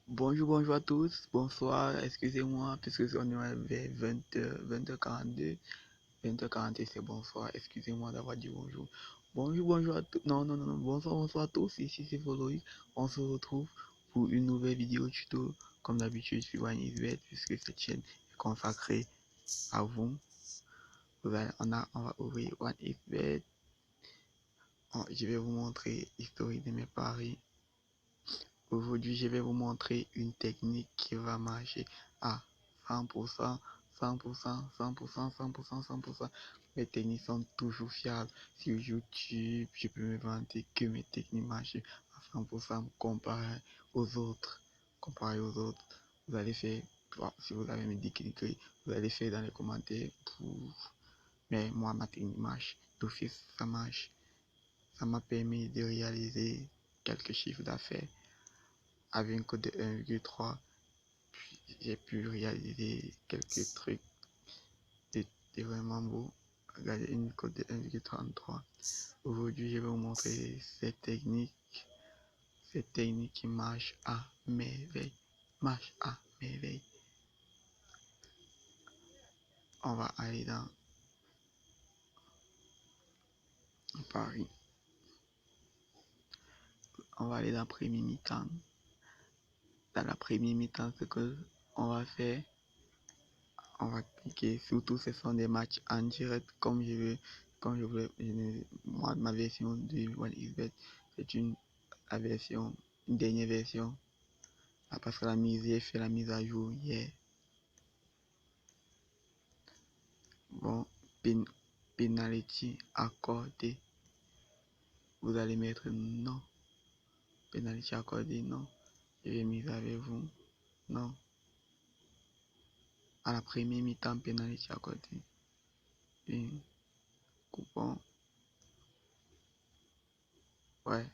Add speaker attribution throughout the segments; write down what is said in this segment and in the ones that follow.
Speaker 1: Bonjour à tous, bonsoir, excusez-moi, puisque on est vers 20h42, 20h40 c'est bonsoir, excusez-moi d'avoir dit bonjour. Bonjour à tous, non, bonsoir à tous, ici c'est Voloïc, on se retrouve pour une nouvelle vidéo tuto, comme d'habitude sur OneXBet, puisque cette chaîne est consacrée à vous. On va ouvrir OneXBet, je vais vous montrer l'historique de mes paris. Aujourd'hui, je vais vous montrer une technique qui va marcher à 100%, 100%, 100%, 100%, 100%. Mes techniques sont toujours fiables. Sur YouTube, je peux me vanter que mes techniques marchent à 100% comparé aux autres. Comparé aux autres, vous allez faire, si vous avez mes techniques, vous allez faire dans les commentaires pour... Mais moi, ma technique marche. D'office, ça marche. Ça m'a permis de réaliser quelques chiffres d'affaires. Avec un code de 1,3, j'ai pu réaliser quelques trucs de vraiment beau. Regardez une code de 1,33. Aujourd'hui, je vais vous montrer cette technique qui marche à merveille. On va aller dans Paris. On va aller dans premier mi-temps. Dans la première mi-temps, ce que on va faire, on va cliquer. Surtout, ce sont des matchs en direct comme je voulais. Moi, ma version de OneXBet, c'est une dernière version. Parce que j'ai fait la mise à jour hier. Bon, penalty accordé. Vous allez mettre non. Penalty accordé, non. Je vais mise avec vous. Non. À la première mi-temps, penalty accordé. Et coupon. Ouais.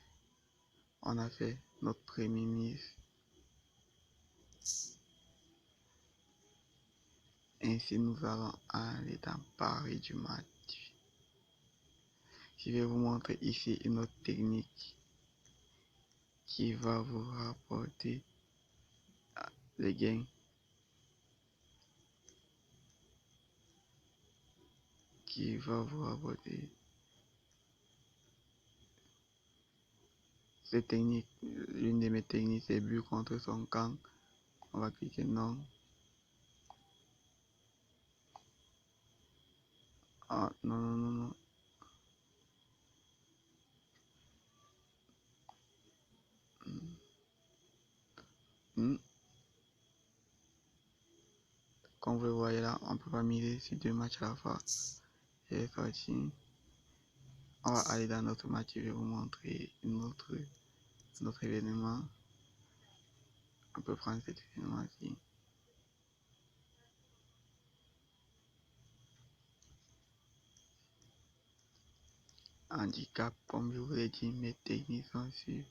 Speaker 1: On a fait notre première mise. Ainsi, nous allons aller dans Paris du match. Je vais vous montrer ici une autre technique qui va vous rapporter les gains. Qui va vous rapporter cette technique. L'une de mes techniques, c'est but contre son camp. On va cliquer non. Ah, non. Comme vous le voyez là, on peut pas miser sur deux matchs à la fois. C'est parti. On va aller dans notre match. Je vais vous montrer notre événement. On peut prendre cet événement-ci. Handicap, comme je vous l'ai dit, mes techniques sont sur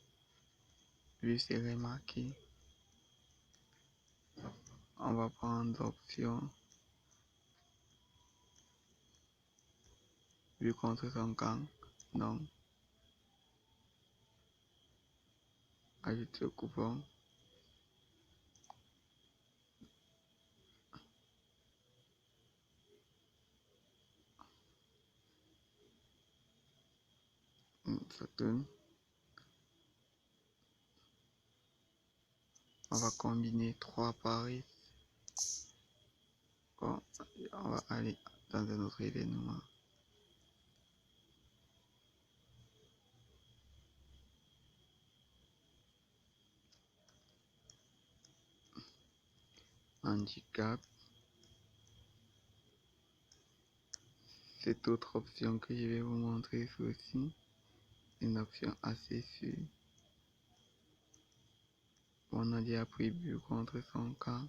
Speaker 1: vu c'est remarqué. On va prendre l'option vu contre son camp. Donc, ajouter le coupon. Ça tourne. On va combiner 3 paris. Bon, on va aller dans un autre événement. Handicap. Cette autre option que je vais vous montrer, c'est aussi une option assez sûre. On a déjà pris but contre son camp.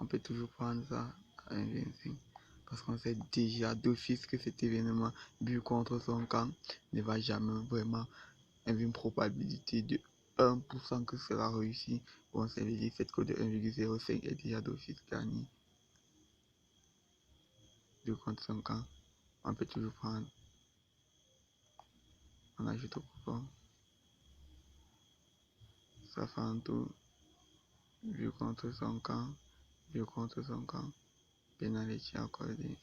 Speaker 1: On peut toujours prendre ça à 1,25 parce qu'on sait déjà d'office que cet événement, but contre son camp, ne va jamais vraiment avoir une probabilité de 1% que cela réussit. Bon, ça veut dire que cette code de 1,05 est déjà d'office gagné. But contre son camp, on peut toujours prendre. On ajoute au coupon. Ça fait un tour. but contre son camp, but contre son camp, pénalité accordée.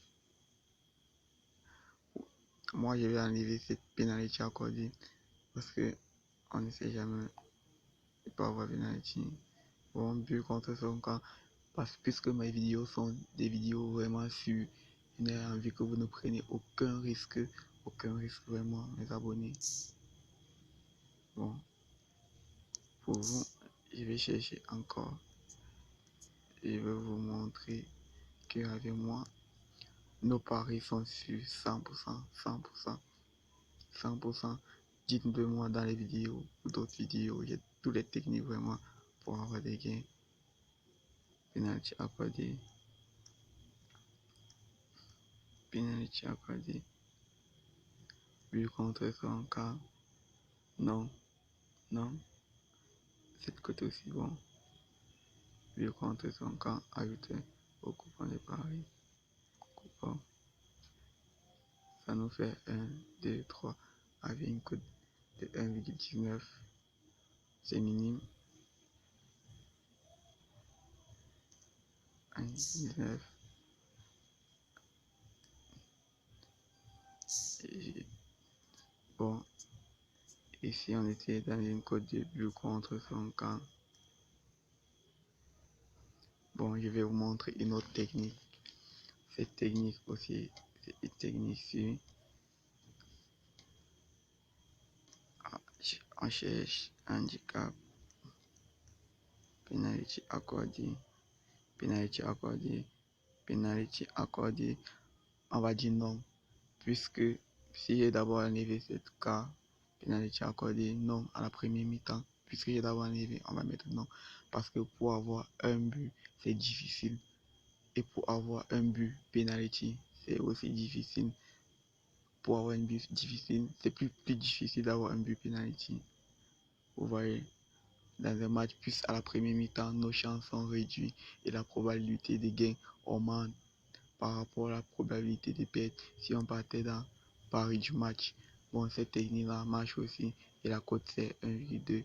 Speaker 1: Moi, je vais enlever cette pénalité accordée parce que on ne sait jamais, il peut avoir pénalité. Bon, but contre son camp, parce que puisque mes vidéos sont des vidéos vraiment sûres, je n'ai envie que vous ne preniez aucun risque vraiment, mes abonnés. Bon, pour vous, je vais chercher encore. Je vais vous montrer qu'avec moi, nos paris sont sûrs 100%, 100%, 100%. Dites-moi dans les vidéos ou d'autres vidéos, j'ai toutes les techniques vraiment pour avoir des gains. Penalty accordé. Penalty accordé. But contre son camp. Non, non. Cette côté aussi bon. But contre son camp. Ajouté au coupon de paris. Coupon. Ça nous fait 1, 2, 3 avec une cote de 1,19. C'est minime. 1,19. Bon, ici on était dans une cote de but contre son camp. Bon, je vais vous montrer une autre technique. Cette technique aussi, c'est une technique sur on cherche handicap, penalty accordé, penalty accordé, penalty accordé. On va dire non, puisque si j'ai d'abord enlevé cette cas, penalty accordé, non à la première mi-temps. Puisque j'ai d'abord enlevé, on va mettre non. Parce que pour avoir un but, c'est difficile. Et pour avoir un but penalty, c'est aussi difficile. Pour avoir un but difficile, c'est plus difficile d'avoir un but penalty. Vous voyez, dans un match plus à la première mi-temps, nos chances sont réduites et la probabilité de gain augmente par rapport à la probabilité de perdre si on partait dans pari du match. Bon, cette technique-là marche aussi et la cote c'est 1,2.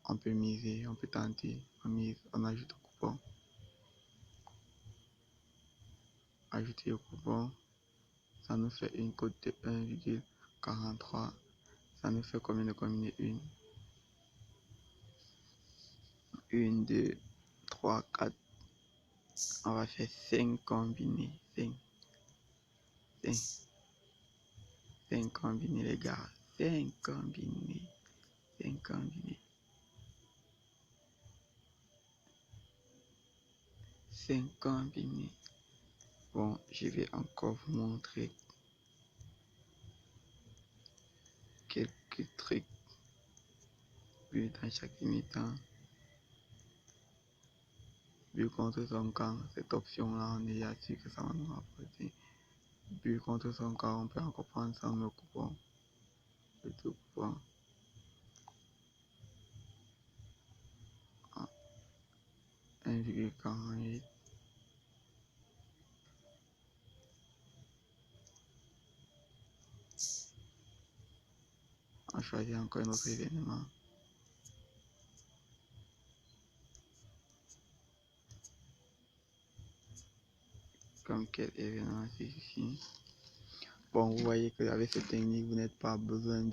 Speaker 1: On peut miser, on peut tenter, on mise, on ajoute au coupon. Ajouter au coupon, ça nous fait une cote de 1,43. Ça nous fait combien de combiner? 1, 2, 3, 4. On va faire 5 combinés. 5 combinés les gars. 5 combinés. 5 combinés. 5 combinés. Bon, je vais encore vous montrer quelques trucs dans chaque mi-temps. But contre son camp, cette option-là, on est déjà sûr que ça va nous rapporter. But contre son camp, on peut encore prendre ça dans le coupon. Le tout coupon. 1,48. On choisit encore un autre événement. Comme quel événement c'est ici. Bon, vous voyez qu'avec cette technique, vous n'êtes pas besoin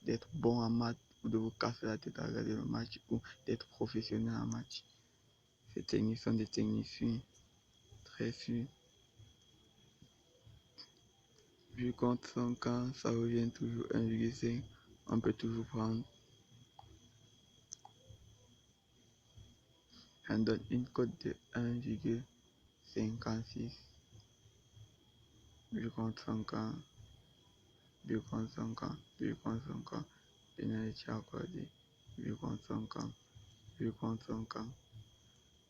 Speaker 1: d'être bon en maths ou de vous casser la tête à regarder le match ou d'être professionnel en match. Ces techniques sont des techniques sûres, très sûres. Vu contre son camp, ça revient toujours 1,5. On peut toujours prendre. On donne une cote de 1,56. Vu contre son camp, but contre son camp, but contre son camp, pénalité accordée, but contre son camp, but contre son camp,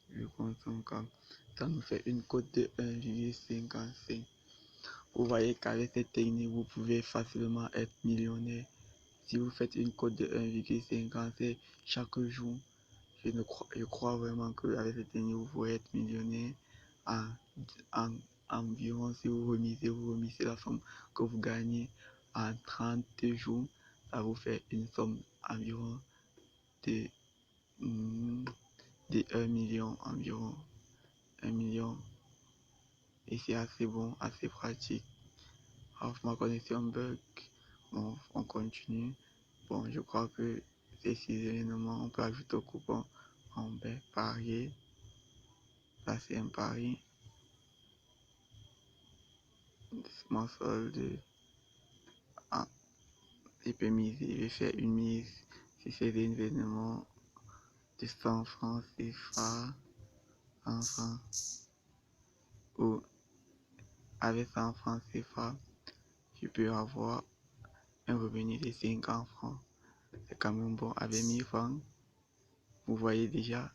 Speaker 1: but contre son camp. Ça nous fait une cote de 1,55. Vous voyez qu'avec cette technique, vous pouvez facilement être millionnaire. Si vous faites une cote de 1,57 chaque jour, je crois vraiment qu'avec cette technique, vous pourrez être millionnaire environ. Si vous remisez la somme que vous gagnez en 30 jours, ça vous fait une somme environ de de 1 million environ. 1 million. Et c'est assez bon, assez pratique. Alors, ma connexion bug. Bon, on continue. Bon, je crois que ces 6 événements, on peut ajouter au coupon. On peut parier. Là, c'est un pari. Mon solde. Ah, je peux miser. Je vais faire une mise sur ces événements de 100 francs CFA. 100 francs. Ou avec 100 francs CFA, je peux avoir un revenu de 50 francs. C'est quand même bon. Avec 1000 francs, vous voyez déjà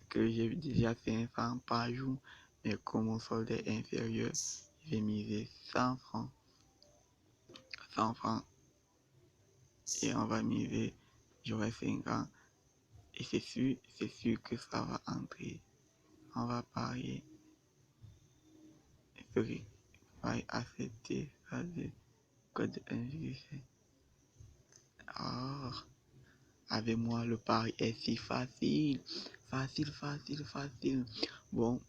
Speaker 1: que j'ai déjà 500 par jour. Mais comme mon solde est inférieur, je vais miser 100 francs. 100 francs. Et on va miser, j'aurai 50. Et c'est sûr que ça va entrer. On va parier. Sorry. Va accepter ça de code 1,5. Ah, avec moi, le pari est si facile. Facile. Bon,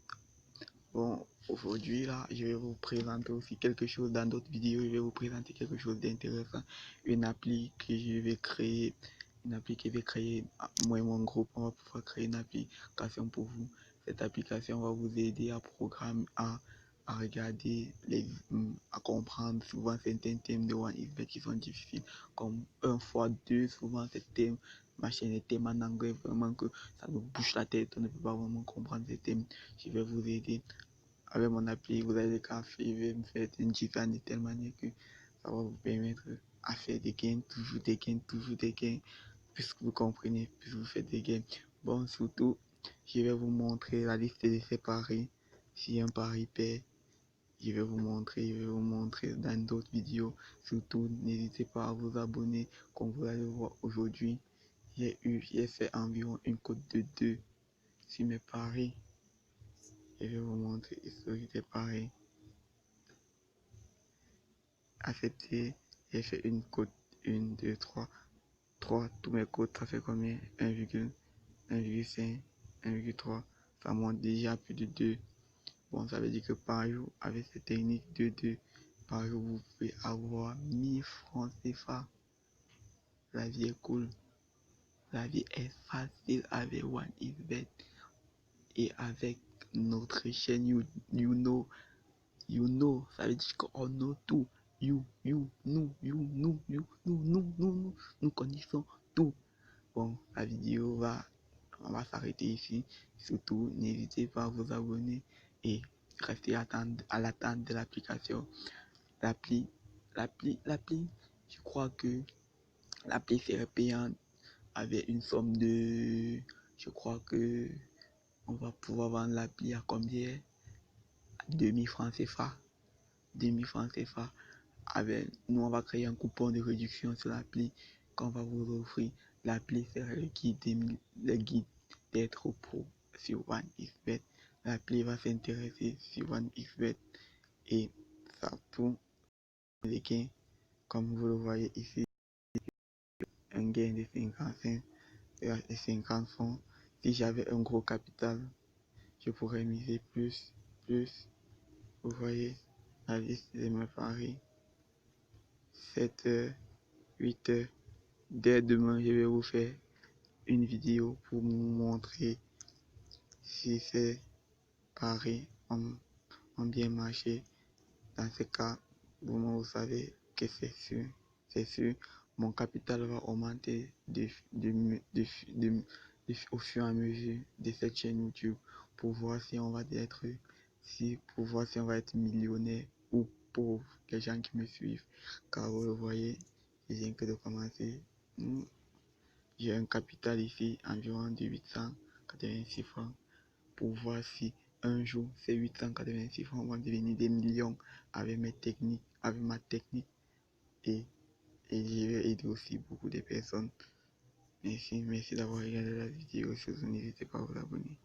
Speaker 1: aujourd'hui, là, je vais vous présenter aussi quelque chose. Dans d'autres vidéos, je vais vous présenter quelque chose d'intéressant. Une appli que je vais créer. Moi et mon groupe, on va pouvoir créer une application pour vous. Cette application va vous aider à programmer, à regarder, à comprendre souvent certains thèmes de OneXBet qui sont difficiles, comme 1x2, souvent ces thèmes, ma chaîne est thème en anglais, vraiment que ça nous bouche la tête, on ne peut pas vraiment comprendre ces thèmes. Je vais vous aider avec mon appli, vous allez je vais me faire une design de telle manière que ça va vous permettre à faire des gains, toujours des gains, puisque vous comprenez, puisque vous faites des gains. Bon, surtout, je vais vous montrer la liste de ces paris. Si un pari paie, je vais vous montrer dans d'autres vidéos. Surtout, n'hésitez pas à vous abonner. Comme vous allez voir aujourd'hui, j'ai fait environ une cote de 2 sur mes paris. Je vais vous montrer l'historique des paris. Accepter, j'ai fait une cote, 1, 2, 3, tous mes cotes, ça fait combien? 1,5, 1,3, ça monte déjà plus de 2. Bon, ça veut dire que par jour, avec cette technique de 2, par jour, vous pouvez avoir 1000 francs CFA. La vie est cool. La vie est facile avec OneXBet et avec notre chaîne you know, ça veut dire qu'on know tout. Nous connaissons tout. Bon, la vidéo on va s'arrêter ici. Surtout, n'hésitez pas à vous abonner et rester à l'attente de l'application. L'appli, je crois que l'appli serait payante avec une somme de, je crois que on va pouvoir vendre l'appli à combien? 2000 francs CFA. 2000 francs CFA. Nous, on va créer un coupon de réduction sur l'appli qu'on va vous offrir. L'appli sera le guide d'être pro sur OneXBet. L'appli va s'intéresser sur OneXBet et ça pour les gains. Comme vous le voyez ici, un gain de 55 et 50 francs. Si j'avais un gros capital, je pourrais miser plus. Vous voyez la liste de mes paris. 7h, 8h. Dès demain, je vais vous faire une vidéo pour vous montrer si ces paris ont bien marché. Dans ce cas, vous savez que c'est sûr, mon capital va augmenter au fur et à mesure de cette chaîne YouTube pour voir si on va être millionnaire ou pauvre, les gens qui me suivent. Car vous le voyez, je viens que de commencer. J'ai un capital ici environ de 886 francs pour voir si un jour ces 886 francs vont devenir des millions avec ma technique et je vais aider aussi beaucoup de personnes. Merci d'avoir regardé la vidéo. Surtout n'hésitez pas à vous abonner.